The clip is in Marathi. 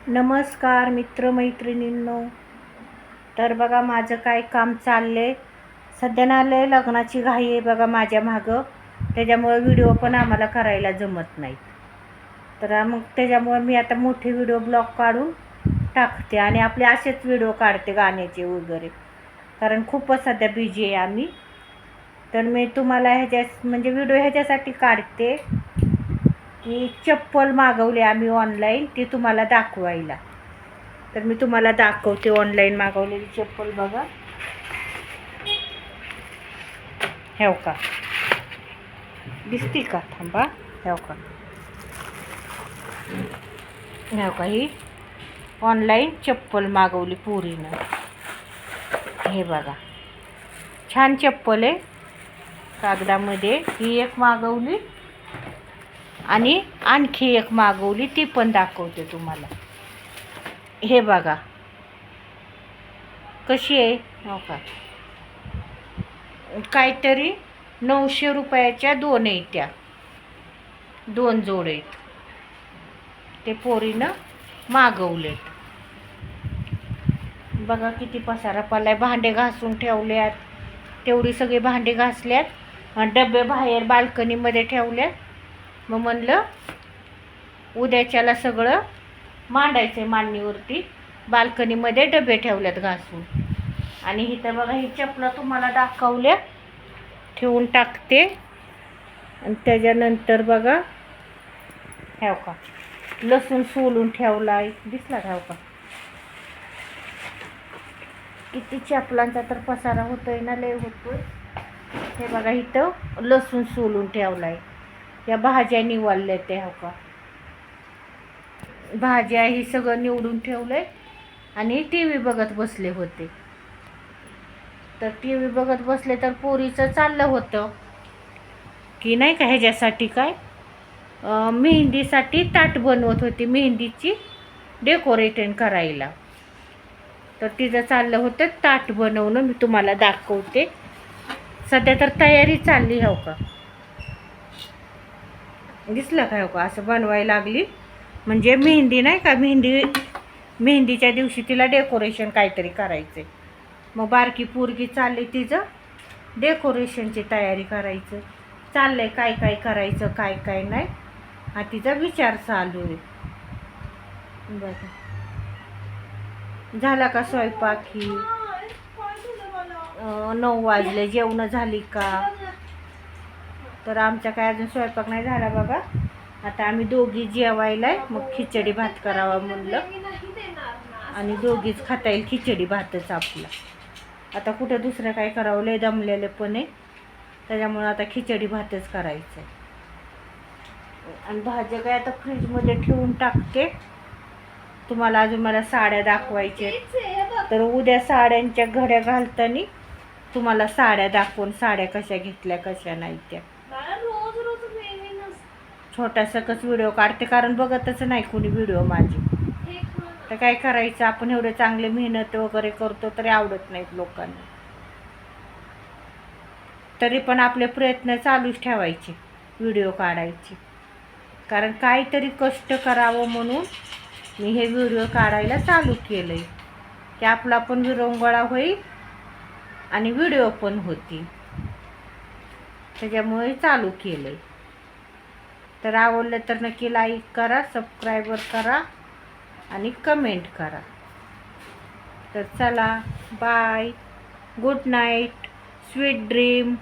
नमस्कार मित्रमैत्रिणींनो. तर बघा माझं काय काम चाललंय. सध्या ना लय लग्नाची घाई आहे बघा माझ्या मागं. त्याच्यामुळे व्हिडिओ पण आम्हाला करायला जमत नाही. तर मग त्याच्यामुळे मी आता मोठे व्हिडिओ ब्लॉग काढून टाकते आणि आपले असेच व्हिडिओ काढते गाण्याचे वगैरे, कारण खूपच सध्या बिझी आहे आम्ही. तर मी तुम्हाला म्हणजे व्हिडिओ ह्याच्यासाठी काढते की चप्पल मागवली आम्ही ऑनलाईन, ती तुम्हाला दाखवायला. तर मी तुम्हाला दाखवते ऑनलाईन मागवलेली चप्पल. बघा हेव का, दिसती का? थांबा, हेव का, हेव का, ही ऑनलाईन चप्पल मागवली पुरीनं. हे बघा छान चप्पल आहे कागदामध्ये. ही एक मागवली आणि आणखी एक मागवली, ती पण दाखवते तुम्हाला. हे बघा कशी आहे. हो का, काहीतरी 900 रुपयाच्या दोन आहेत, त्या दोन जोड आहेत. ते पोरीनं मागवलेत. बघा किती पसारा पडलाय. भांडे घासून ठेवल्यात, तेवढी सगळी भांडे घासल्यात, डबे बाहेर बाल्कनीमध्ये ठेवल्यात. मग म्हणलं उद्याच्याला सगळं मांडायचं मांडणीवरती. बाल्कनीमध्ये डबे ठेवल्यात घासून. आणि इथं बघा ही चपला तुम्हाला दाखवल्या, ठेवून टाकते. आणि त्याच्यानंतर बघा ह्याव का, लसूण सोलून ठेवलाय, दिसला ह्याव का. किती चपलांचा तर पसारा होतोय ना, लय होतोय. हे बघा इथं लसूण सोलून ठेवलाय. या भाज्या निवडल्या ते हो का, भाज्या ही सगळं निवडून ठेवलंय. आणि टी व्ही बघत बसले होते. तर टी व्ही बघत बसले तर पोरीचं चाललं होतं की नाही का ह्याच्यासाठी काय मेहंदीसाठी ताट बनवत होती, मेहंदीची डेकोरेशन करायला. तर तिचं चाललं होतं ताट बनवणं. मी तुम्हाला दाखवते. सध्या तर तयारी चालली हो का, दिसलं का हो का, असं बनवायला लागली. म्हणजे मेहंदी नाही का, मेहंदीच्या दिवशी तिला डेकोरेशन काहीतरी करायचं. मग बारकी पोरगी चालली तिचं डेकोरेशनची तयारी करायचं चाललंय. काय काय करायचं काय काय नाही हा तिचा विचार चालू आहे. बघा झाला का स्वयंपाक? ही 9 वाजले. जेवण झाली का? तर आमच्या काय अजून स्वयंपाक नाही झाला बघा. आता आम्ही दोघी जेवायलाय. मग खिचडी भात करावा म्हणलं, आणि दोघीच खाता येईल खिचडी भातच आपला. आता कुठं दुसरं काय करावं, लय दमलेले पण आहे. त्याच्यामुळे आता खिचडी भातच करायचं आहे. आणि भाज्या काय आता फ्रीजमध्ये ठेवून टाकते. तुम्हाला अजून मला साड्या दाखवायच्या. तर उद्या साड्यांच्या घड्या घालताना तुम्हाला साड्या दाखवून, साड्या कशा घेतल्या कशा नाही त्या. छोटासा कस व्हिडिओ काढते, कारण बघतच नाही कोणी व्हिडिओ माझी. तर काय करायचं, आपण एवढे चांगले मेहनत वगैरे करतो तरी आवडत नाहीत लोकांना. तरी पण आपले प्रयत्न चालूच ठेवायचे व्हिडिओ काढायचे, कारण काहीतरी कष्ट करावं म्हणून मी हे व्हिडिओ काढायला चालू केलंय की आपला पण विरंगुळा होईल आणि व्हिडिओ पण होती. त्याच्यामुळे चालू केलंय. तर आवडलं तर नक्की लाईक करा, सबस्क्राईबर करा आणि कमेंट करा. तर चला, bye, good night, sweet dream.